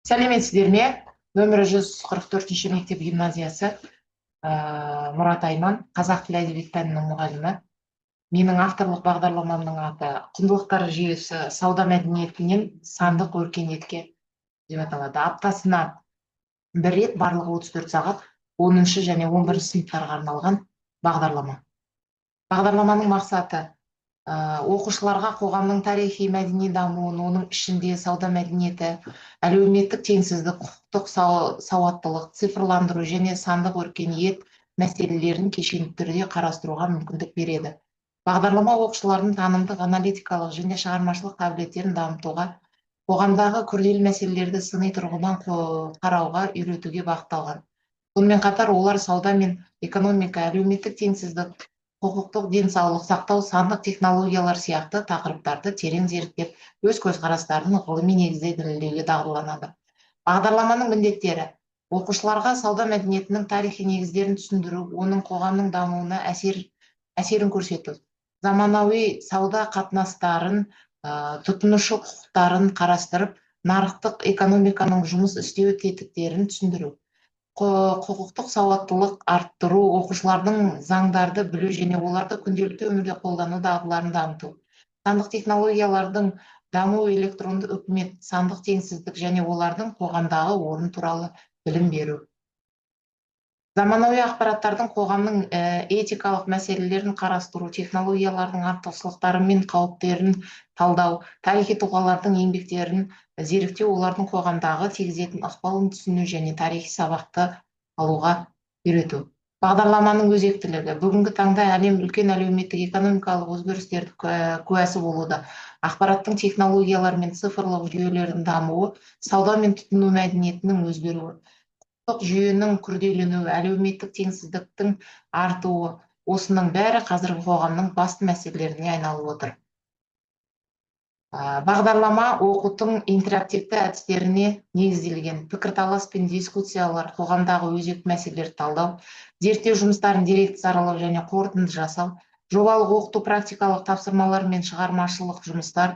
Сәлеметсіздер ме? Нөмірі 144-ші мектеп гимназиясы, Мұрат Айман, қазақ тілі әдебиет пәнінің мұғалімі. Менің авторлық бағдарламамның аты құндылықтар жүйесі сауда мәдениетінен сандық өркениетке деп аталады. Аптасына бір рет барлығы 34 сағат 10-шы және 11-ші сыныптарға арналған бағдарлама. Бағдарламаның мақсаты оқушыларға қоғамның тарихи мәдени дамуын, оның ішінде сауда мәдениеті, әлеуметтік теңсіздік, құқықтық сауаттылық, цифрландыру және сандық өркениет мәселелерін кешенді түрде қарастыруға мүмкіндік береді. Бағдарлама оқушылардың танымдық, аналитикалық және шығармашылық қабілеттерін дамытуға, қоғамдағы күрделі мәселелерді сыни тұрғыдан қарауға үйретуге бағытталған. Сонымен қатар олар сауда мен экономика, әлеуметтік теңсіздік, құқықтық денсаулық сақтау, сандық технологиялар сияқты тақырыптарды терең зерттеп, өз көзқарастарын ғылыми негізде дәлелдеуге дағдыланады. Бағдарламаның міндеттері: оқушыларға сауда мәдениетінің тарихи негіздерін түсіндіру, оның қоғамның дамуына әсерін көрсету, заманауи сауда қатынастарын, тұтынушы құқықтарын қарастырып, нарықтық экономиканың жұмыс істеу тетіктерін түсіндіру, құқықтық сауаттылық арттыру, оқушылардың заңдарды білу және оларды күнделікті өмірде қолдану дағдыларын дамыту, сандық технологиялардың даму, электронды үкімет, сандық теңсіздік және олардың қоғамдағы орны туралы білім беру. Заманауи ақпараттардың қоғамның этикалық мәселелерін қарастыру, технологиялардың артықшылықтары мен қауіптерін талдау, тарихи тұлғалардың еңбектерін зерттеу, олардың қоғамдағы тигізетін ықпалын түсіну және тарихи сабақты алуға үйрету. Бағдарламаның өзектілігі: бүгінгі таңда әлем үлкен әлеуметтік экономикалық өзгерістердің куәсі болуда. Ақпараттың технологиялар мен цифрлық жүйелердің дамуы, сауда мен тұтыну мәдениетінің өзгеруі, жүйенің күрделенуі, әлеуметтік теңсіздіктің артуы, осының бәрі қазіргі қоғамның басты мәселелеріне айналып отыр. Бағдарлама оқытудың интерактивті әдістеріне негізделген. Пікірталас пен дискуссиялар, қоғамдағы өзекті мәселелерді талдау, зерттеу жұмыстарын деректі саралау және қорытынды жасау, жобалық оқыту, практикалық тапсырмалар мен шығармашылық жұмыстар,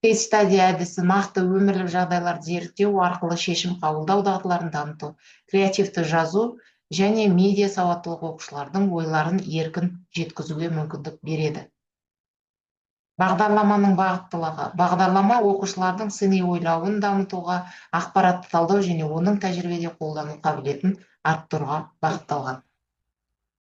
кейс-стади әдісі, нақты өмірлік жағдайларды зерттеу арқылы шешім қабылдау дағдыларын дамыту, креативті жазу және медиа сауаттылық оқушылардың ойларын еркін жеткізуге мүмкіндік береді. Бағдарламаның бағыттылығы: бағдарлама оқушылардың сыни ойлауын дамытуға, ақпаратты талдау және оның тәжірибеде қолдану қабілетін арттыруға бағытталған.